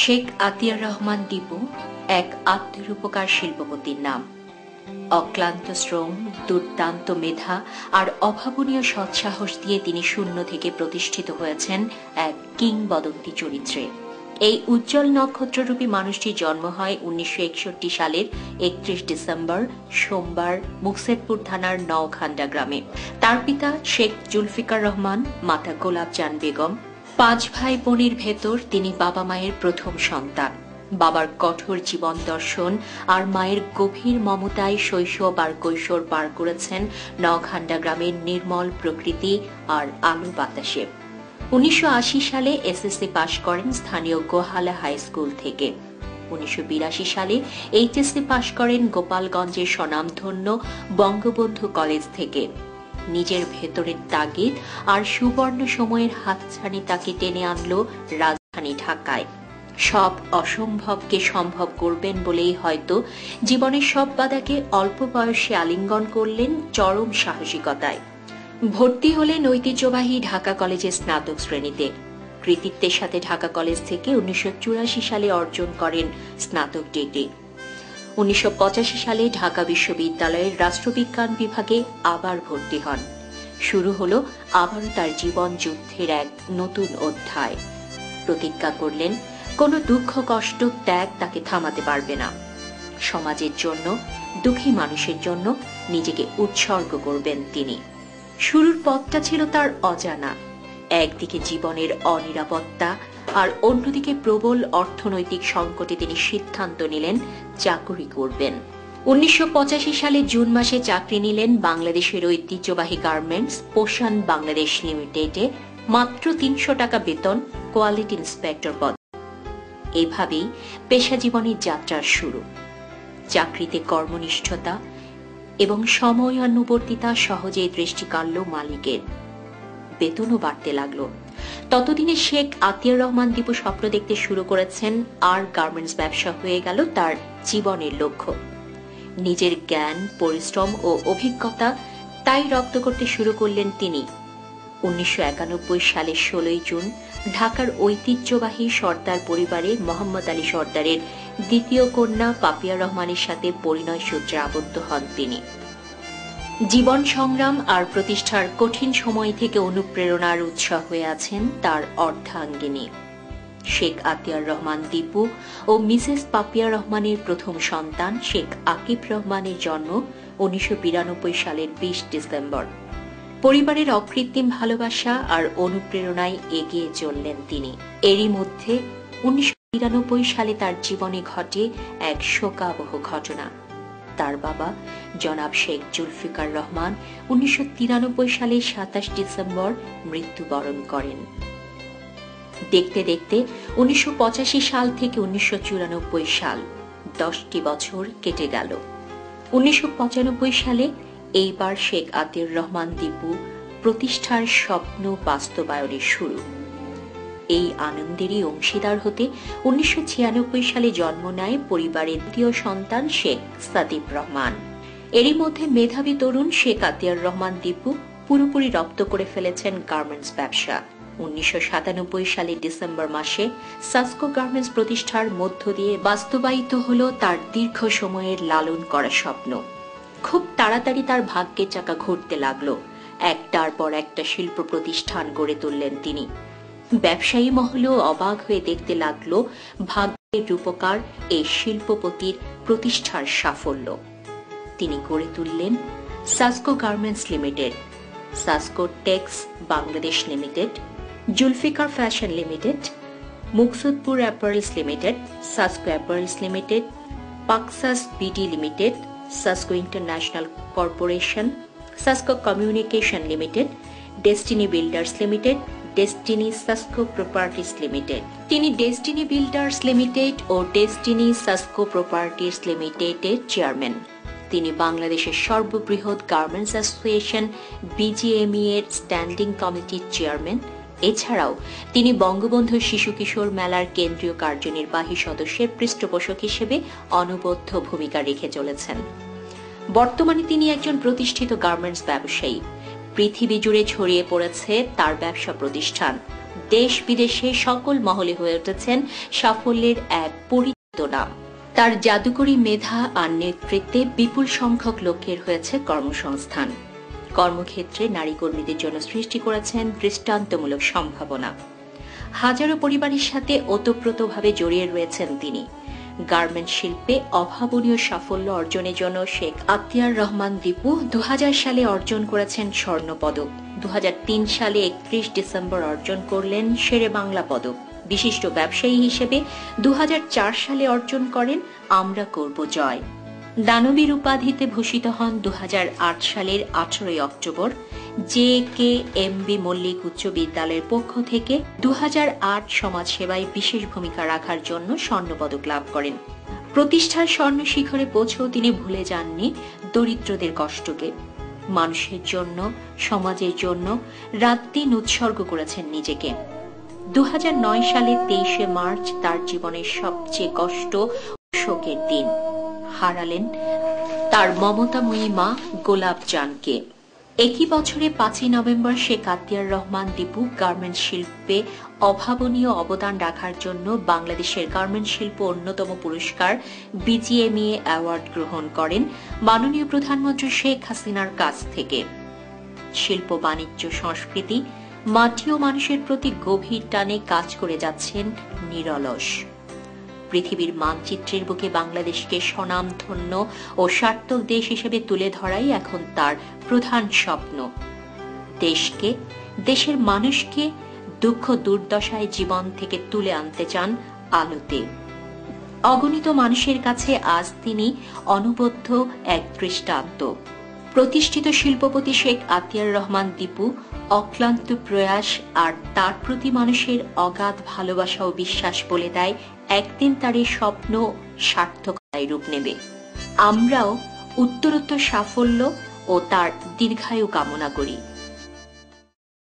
শেখ আতিয়ার রহমান দীপু এক আত্মরূপকার শিল্পপতির নাম। অক্লান্ত শ্রম, দুর্দান্ত মেধা আর অভাবনীয় সৎসাহস দিয়ে তিনি শূন্য থেকে প্রতিষ্ঠিত হয়েছেন এক কিংবদন্তি চরিত্রে। এই উজ্জ্বল নক্ষত্ররূপী মানুষটির জন্ম হয় 1961 সালের 31 ডিসেম্বর সোমবার মুকসেদপুর থানার নওখান্ডা গ্রামে। তার পিতা শেখ জুলফিকার রহমান, মাতা গোলাপ জান বেগম। 5 ভাই বোনের ভেতর তিনি বাবা মায়ের প্রথম সন্তান। বাবার কঠোর জীবন দর্শন আর মায়ের গভীর মমতায় শৈশব আর কৈশোর পার করেছেন নওখান্ডা গ্রামের নির্মল প্রকৃতি আর আলো বাতাসে। 1980 সালে এসএসসি পাশ করেন স্থানীয় গোহালা হাই স্কুল থেকে। 1982 সালে এইচএসসি পাশ করেন গোপালগঞ্জের স্বনামধন্য বঙ্গবন্ধু কলেজ থেকে। নিজের ভেতরের তাগিদ আর সুবর্ণ সময়ের হাতছানি তাকে টেনে আনলো রাজধানী ঢাকায়। সব অসম্ভবকে সম্ভব করবেন বলেই হয়তো জীবনের সব বাধাকে অল্প বয়সে আলিঙ্গন করলেন চরম সাহসিকতায়। ভর্তি হলেন ঐতিহ্যবাহী ঢাকা কলেজের স্নাতক শ্রেণীতে। কৃতিত্বের সাথে ঢাকা কলেজ থেকে 1984 সালে অর্জন করেন স্নাতক ডিগ্রি। 1985 সালে ঢাকা বিশ্ববিদ্যালয়ের রাষ্ট্রবিজ্ঞান বিভাগে আবার ভর্তি হন। শুরু হলো আবারও তার জীবন যুদ্ধের এক নতুন অধ্যায়। প্রতিজ্ঞা করলেন কোনো দুঃখ কষ্ট ত্যাগ তাকে থামাতে পারবে না। সমাজের জন্য, দুঃখী মানুষের জন্য নিজেকে উৎসর্গ করবেন তিনি। শুরুর পথটা ছিল তার অজানা। একদিকে জীবনের অনিরাপত্তা আর অন্যদিকে প্রবল অর্থনৈতিক সংকটে তিনি সিদ্ধান্ত নিলেন চাকুরি করবেন। 1985 সালে জুন মাসে চাকরি নিলেন বাংলাদেশের ঐতিহ্যবাহী গার্মেন্টস পোষণ বাংলাদেশ লিমিটেডে। মাত্র 300 টাকা বেতন, কোয়ালিটি ইন্সপেক্টর পদ। এইভাবেই পেশা জীবনের যাত্রার শুরু। চাকরিতে কর্মনিষ্ঠতা এবং সময়ানুবর্তিতা সহজেই দৃষ্টি কাড়ল মালিকের। বেতনও বাড়তে লাগলো। ততদিনে শেখ আতিয়ার রহমান দীপু স্বপ্ন দেখতে শুরু করেছেন আর গার্মেন্টস ব্যবসা হয়ে গেল তার জীবনের লক্ষ্য। নিজের জ্ঞান, পরিশ্রম ও অভিজ্ঞতা তাই রপ্ত করতে শুরু করলেন তিনি। 1991 সালের 16 জুন ঢাকার ঐতিহ্যবাহী সর্দার পরিবারে মোহাম্মদ আলী সর্দারের দ্বিতীয় কন্যা পাপিয়া রহমানের সাথে পরিণয় সূত্রে আবদ্ধ হন তিনি। জীবন সংগ্রাম আর প্রতিষ্ঠার কঠিন সময় থেকে অনুপ্রেরণার উৎস হয়ে আছেন তার অর্ধাঙ্গিনী। শেখ আতিয়ার রহমান দীপু ও মিসেস পাপিয়া রহমানের প্রথম সন্তান শেখ আকিব রহমানের জন্ম 1992 সালের 20 ডিসেম্বর। পরিবারের অকৃত্রিম ভালোবাসা আর অনুপ্রেরণায় এগিয়ে চললেন তিনি। এরই মধ্যে 1993 সালে তার জীবনে ঘটে এক শোকাবহ ঘটনা। তার বাবা জনাব শেখ জুলফিকার রহমান 1993 সালের 27 ডিসেম্বর মৃত্যুবরণ করেন। দেখতে দেখতে 1985 সাল থেকে 1994 সাল 10টি বছর কেটে গেল। 1995 সালে এইবার শেখ আতিয়ার রহমান দীপু প্রতিষ্ঠার স্বপ্ন বাস্তবায়নের শুরু। এই আনন্দেরই অংশীদার হতে 1996 সালে জন্ম নেয় পরিবারের দ্বিতীয় সন্তান শেখ সাদিব রহমান। এরই মধ্যে মেধাবী তরুণ শেখ আতিয়ার রহমান দীপু পুরোপুরি রপ্ত করে ফেলেছেন গার্মেন্টস ব্যবসা। 1997 সালের ডিসেম্বর মাসে সাসকো গার্মেন্টস প্রতিষ্ঠার মধ্য দিয়ে বাস্তবায়িত হল তার দীর্ঘ সময়ের লালন করা স্বপ্ন। খুব তাড়াতাড়ি তার ভাগ্যের চাকা ঘুরতে লাগলো। একটার পর একটা শিল্প প্রতিষ্ঠান গড়ে তুললেন তিনি। ব্যবসায়ী মহলেও অবাক হয়ে দেখতে লাগলো ভাগ্যের রূপকার এই শিল্পপতির প্রতিষ্ঠার সাফল্য। তিনি গড়ে তুললেন Sasco garments limited, Sasco tex Bangladesh limited, Zulfiqar fashion limited, Muksudpur apparels limited, Sasco apparels limited, Paksas BD limited, Sasco international corporation, Sasco communication limited, destiny builders limited, destiny Sasco properties limited. তিনি ডেস্টিনি বিল্ডার্স লিমিটেড ও ডেস্টিনি সাসকো প্রপার্টিজ লিমিটেডের চেয়ারম্যান। তিনি বাংলাদেশের সর্ববৃহৎ গার্মেন্টস অ্যাসোসিয়েশন বিজিএমই এর standing কমিটির chairman. এছাড়াও তিনি বঙ্গবন্ধু শিশু কিশোর মেলার কেন্দ্রীয় কার্যনির্বাহী সদস্যের পৃষ্ঠপোষক হিসেবে অনবদ্য ভূমিকা রেখে চলেছেন। বর্তমানে তিনি একজন প্রতিষ্ঠিত গার্মেন্টস ব্যবসায়ী। পৃথিবী জুড়ে ছড়িয়ে পড়েছে তার ব্যবসা প্রতিষ্ঠান। দেশ বিদেশে সকল মহলে হয়ে উঠেছেন সাফল্যের এক পরিচিত নাম। তার জাদুকরী মেধা আর নেতৃত্বে বিপুল সংখ্যক লোকের হয়েছে কর্মসংস্থান। কর্মক্ষেত্রে নারী কর্মীদের জন্য সৃষ্টি করেছেন দৃষ্টান্তমূলক সম্ভাবনা। হাজারো পরিবারের সাথে ওতপ্রোতভাবে জড়িয়ে রয়েছেন তিনি। গার্মেন্ট শিল্পে অভাবনীয় সাফল্য অর্জনের জন্য শেখ আতিয়ার রহমান দীপু 2000 সালে অর্জন করেছেন স্বর্ণপদক। 2003 সালে 31 ডিসেম্বর অর্জন করলেন শেরে বাংলা পদক। বিশিষ্ট ব্যবসায়ী হিসেবে 2004 সালে অর্জন করেন আমরা করব জয়। দানবীর উপাধিতে ভূষিত হন 2008 সালের 18 অক্টোবর JKMB মল্লিক উচ্চ বিদ্যালয়ের পক্ষ থেকে। 2008 সমাজসেবায় বিশেষ ভূমিকা রাখার জন্য স্বর্ণপদক লাভ করেন। প্রতিষ্ঠার স্বর্ণ শিখরে পৌঁছেও তিনি ভুলে যাননি দরিদ্রদের কষ্টকে। মানুষের জন্য, সমাজের জন্য রাত দিন উৎসর্গ করেছেন নিজেকে। 2009 সালের 23 মার্চ তার জীবনের সবচেয়ে কষ্ট ও শোকের দিন। হারালেন তার মমতাময়ী মা গোলাপ জানকে। একই বছরে 5 নভেম্বর শেখ আতিয়ার রহমান দীপু গার্মেন্টস শিল্পে অভাবনীয় অবদান রাখার জন্য বাংলাদেশের গার্মেন্টস শিল্প অন্যতম পুরস্কার BGMEA অ্যাওয়ার্ড গ্রহণ করেন মাননীয় প্রধানমন্ত্রী শেখ হাসিনার কাছ থেকে। শিল্প, বাণিজ্য, সংস্কৃতি, মাটি ও মানুষের প্রতি গভীর টানে কাজ করে যাচ্ছেন নিরলস। পৃথিবীর মানচিত্রের বুকে বাংলাদেশকে স্বনামধন্য ও সার্থক দেশ হিসেবে তুলে ধরাই এখন তার প্রধান স্বপ্ন। দেশকে, দেশের মানুষকে দুঃখ দুর্দশায় জীবন থেকে তুলে আনতে চান আলোতে। অগণিত মানুষের কাছে আজ তিনি অনবদ্য এক দৃষ্টান্ত। প্রতিষ্ঠিত শিল্পপতি শেখ আতিয়ার রহমান দীপু অক্লান্ত প্রয়াস আর তার প্রতি মানুষের অগাধ ভালোবাসা ও বিশ্বাস বলে দেয় একদিন তার এই স্বপ্ন সার্থকতায় রূপ নেবে। আমরাও উত্তরোত্তর সাফল্য ও তার দীর্ঘায়ু কামনা করি।